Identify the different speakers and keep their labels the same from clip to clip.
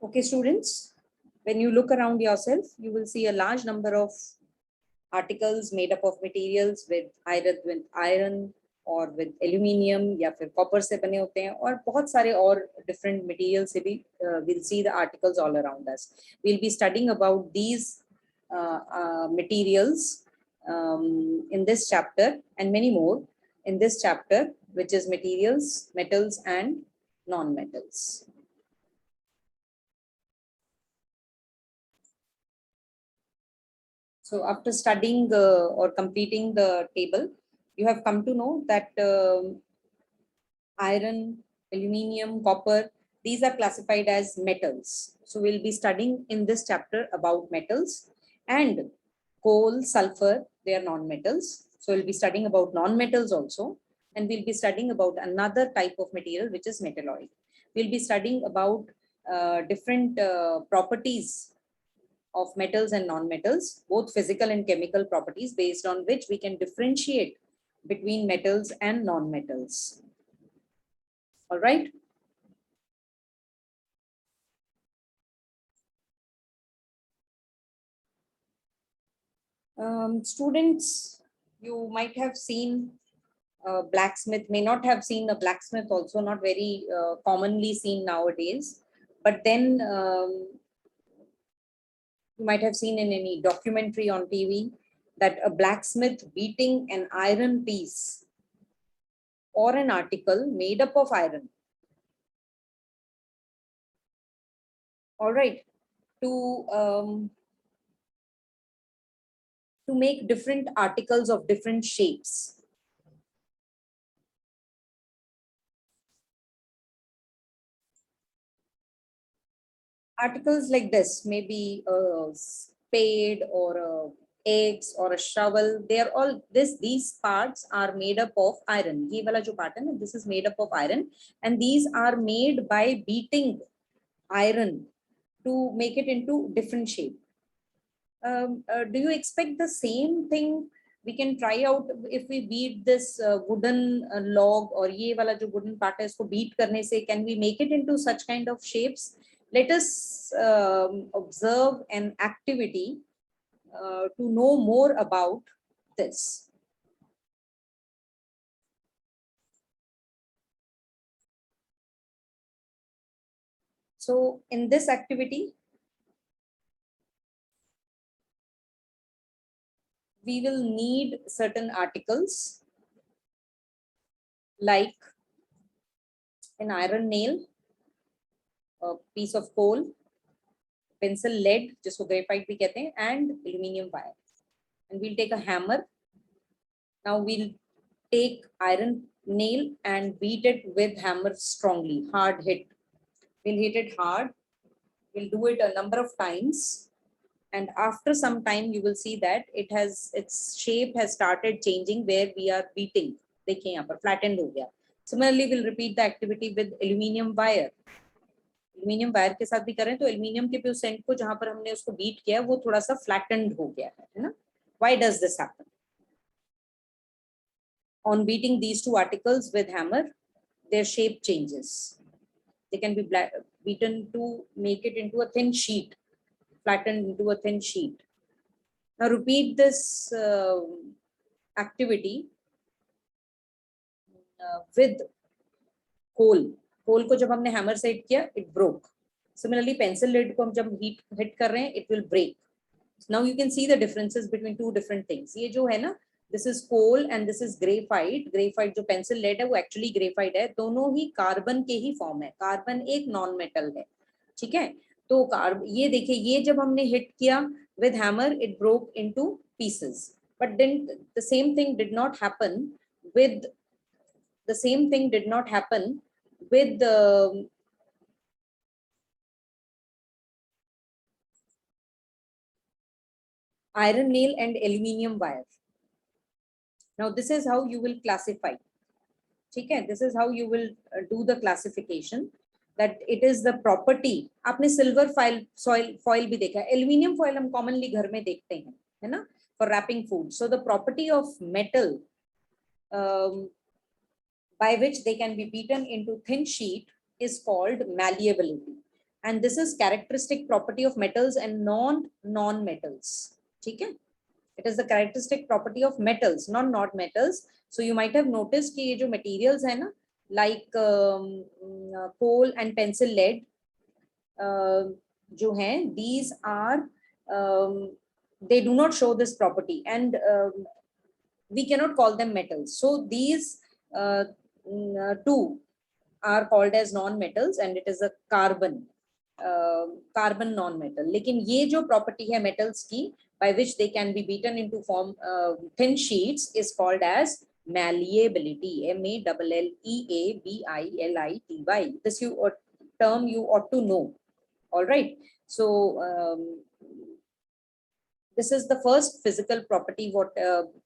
Speaker 1: Okay, students, when you look around yourself, you will see a large number of articles made up of materials with iron और with aluminium या फिर copper से बने होते हैं और बहुत सारे और different materials से भी we'll see the articles all around us. We'll be studying about these materials in this chapter and many more in this chapter, which is materials, metals and non-metals. So after studying or completing the table, you have come to know that iron, aluminium, copper, these are classified as metals. So we'll be studying in this chapter about metals, and coal, sulfur, they are non-metals. So we'll be studying about non-metals also, and we'll be studying about another type of material, which is metalloid. We'll be studying about different properties of metals and non-metals, both physical and chemical properties based on which we can differentiate between metals and non-metals. All right. Students, you might have seen a blacksmith, may not have seen a blacksmith also, not very commonly seen nowadays, but then you might have seen in any documentary on TV that a blacksmith beating an iron piece or an article made up of iron. All right, to make different articles of different shapes. Articles like this, maybe a spade or a axe or a shovel, they are all these parts are made up of iron. Ye wala jo part hai na, this is made up of iron, and these are made by beating iron to make it into different shape. Do you expect the same thing we can try out if we beat this wooden log, or ye wala jo wooden part hai isko beat karne se, can we make it into such kind of shapes? Let us observe an activity to know more about this. So in this activity, we will need certain articles like an iron nail, a piece of coal, pencil lead, जिसको graphite भी कहते हैं, and aluminium wire. And we'll take a hammer. Now we'll take iron nail and beat it with hammer strongly, hard hit. We'll hit it hard. We'll do it a number of times. And after some time, you will see that its shape has started changing where we are beating. देखिए यहाँ पर flattened हो गया. Similarly, we'll repeat the activity with aluminium wire. Aluminium wire के साथ भी करें तो aluminium के piece end को जहाँ पर हमने उसको beat किया वो थोड़ा सा flattened हो गया है ना? Why does this happen? On beating these two articles with hammer, their shape changes. They can be beaten to make it into a thin sheet, flattened into a thin sheet. Now repeat this activity with coal. Coal को जब हमने hammer से hit किया, it broke. Similarly, pencil lead को हम जब hit कर रहे हैं, it will break. Now you can see the differences between two different things. ये जो है ना, this is coal and this is graphite. Graphite जो pencil lead है, वो actually graphite है. दोनों ही कार्बन के ही फॉर्म है. कार्बन एक नॉन मेटल है, ठीक है? तो ये देखिए, ये जब हमने हिट किया with hammer, it broke into pieces. But then the same thing did not happen with the iron nail and aluminium wire. Now this is how you will classify. Okay, this is how you will do the classification, that it is the property. आपने silver foil भी देखा है, aluminium foil हम commonly घर में देखते हैं, है ना, for wrapping food. So the property of metal by which they can be beaten into thin sheet is called malleability, and this is characteristic property of metals and non-metals. ठीक है, it is the characteristic property of metals, not metals. So you might have noticed कि ये जो materials है ना, like coal and pencil lead, जो हैं, these are they do not show this property, and we cannot call them metals. So these two are called as non-metals, and it is a carbon non-metal. लेकिन ये जो property है metals की, by which they can be beaten into form thin sheets, is called as malleability. MALLEABILITY. This term you ought to know. All right. So this is the first physical property,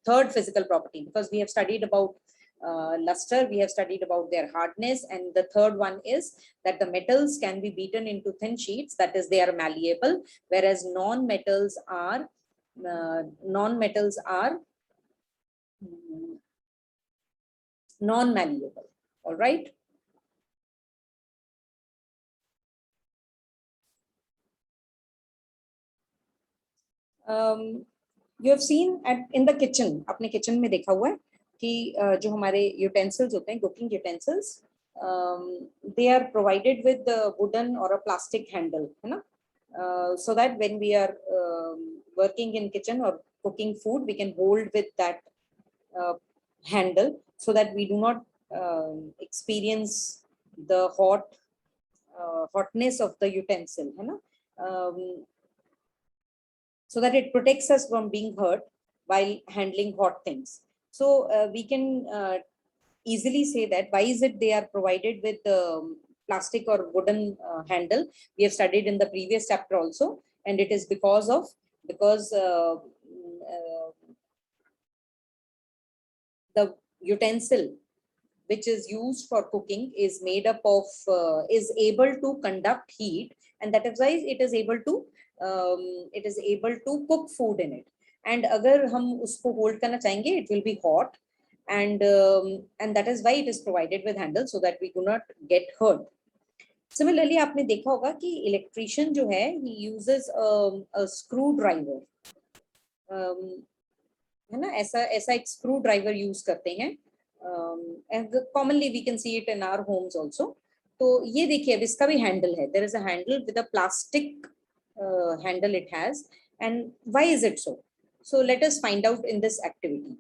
Speaker 1: third physical property, because we have studied about luster, we have studied about their hardness, and the third one is that the metals can be beaten into thin sheets, that is, they are malleable, whereas non-metals are non-malleable. All right. You have seen in the kitchen, अपने kitchen में देखा हुआ है कि जो हमारे utensils होते हैं, cooking utensils, they are provided with the wooden or a plastic handle, है ना? So that when we are working in kitchen or cooking food, we can hold with that handle, so that we do not experience the hotness of the utensil, है ना? So that it protects us from being hurt while handling hot things. So we can easily say that why is it they are provided with plastic or wooden handle. We have studied in the previous chapter also, and it is because the utensil which is used for cooking is made up of is able to conduct heat, and that is why it is able to cook food in it. And अगर हम उसको hold करना चाहेंगे, it will be hot, and that is why it is provided with handle, so that we do not get hurt. Similarly, आपने देखा होगा कि electrician जो है, he uses a screwdriver, है ना? ऐसा एक screwdriver use करते हैं. And commonly we can see it in our homes also. तो ये देखिए, अब इसका भी handle है. There is a handle with a plastic handle it has, and why is it so? So let us find out in this activity.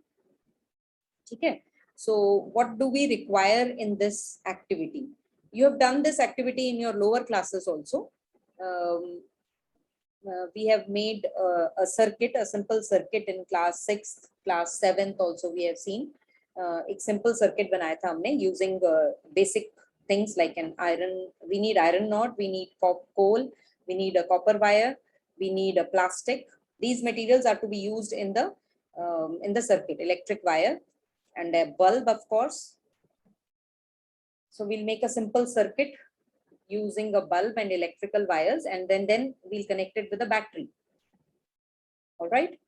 Speaker 1: ठीक है? So what do we require in this activity? You have done this activity in your lower classes also. We have made a simple circuit in class 6th, class 7th also we have seen. एक simple circuit बनाया था हमने using basic things like an iron. We need iron rod, we need coal, we need a copper wire, we need a plastic. These materials are to be used in the circuit, electric wire, and a bulb, of course. So we'll make a simple circuit using a bulb and electrical wires, and then we'll connect it with a battery. All right.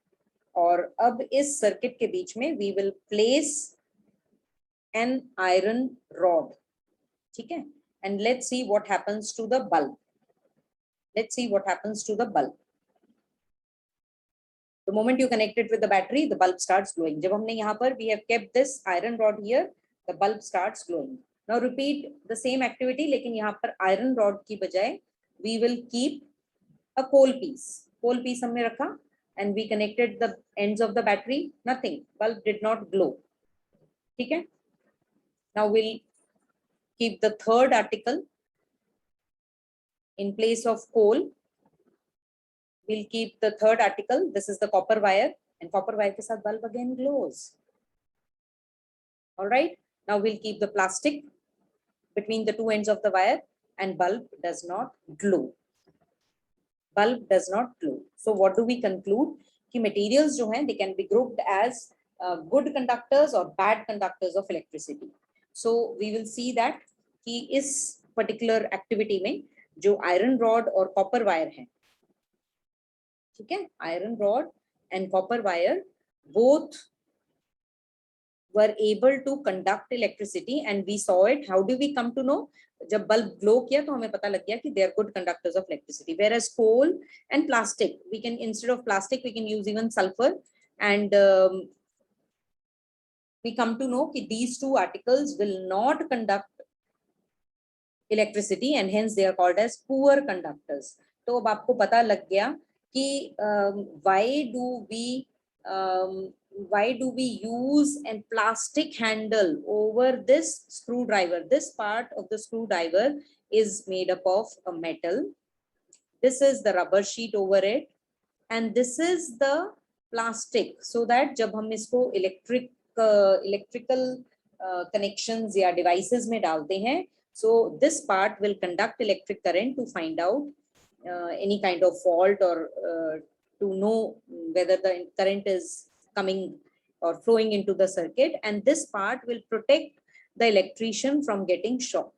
Speaker 1: और अब इस circuit के बीच में we will place an iron rod. ठीक है? And let's see what happens to the bulb. Let's see what happens to the bulb. The moment you connect it with the battery, the bulb starts glowing. जब हमने यहाँ पर we have kept this iron rod here, the bulb starts glowing. Now repeat the same activity, लेकिन यहाँ पर iron rod की बजाय we will keep a coal piece. Coal piece हमने रखा, and we connected the ends of the battery. Nothing. Bulb did not glow. ठीक है? Now we'll keep the third article in place of coal. We'll keep the third article. This is the copper wire, and copper wire के साथ bulb again glows. All right. Now we'll keep the plastic between the two ends of the wire, and bulb does not glow. Bulb does not glow. So what do we conclude? कि materials जो हैं, they can be grouped as good conductors or bad conductors of electricity. So we will see that कि इस particular activity में जो iron rod और copper wire हैं, ठीक है, iron rod and copper wire both were able to conduct electricity and we saw it. How do we come to know? जब bulb glow किया तो हमें पता लग गया कि they are good conductors of electricity. Whereas coal and plastic, we can, instead of plastic we can use even sulfur, and we come to know that these two articles will not conduct electricity and hence they are called as poor conductors. तो अब आपको पता लग गया कि why do we use a plastic handle over this screwdriver? This part of the screwdriver is made up of a metal. This is the rubber sheet over it, and this is the plastic, so that जब हम इसको electrical connections या devices में डालते हैं, so this part will conduct electric current to find out any kind of fault, or to know whether the current is coming or flowing into the circuit, and this part will protect the electrician from getting shock.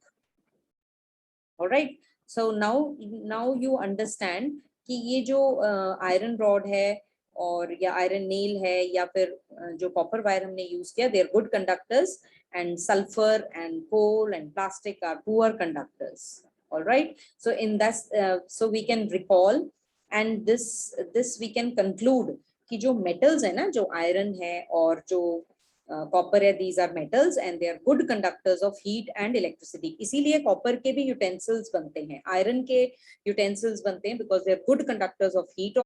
Speaker 1: All right, so now you understand कि ये जो iron rod है और या iron nail है या फिर जो copper wire हमने use किया, they are good conductors, and sulfur and coal and plastic are poor conductors. All right, so in that so we can recall, and this we can conclude कि जो metals है ना, जो iron है और जो copper है, these are metals and they are good conductors of heat and electricity. इसीलिए copper के भी utensils बनते हैं, iron के utensils बनते हैं because they are good conductors of heat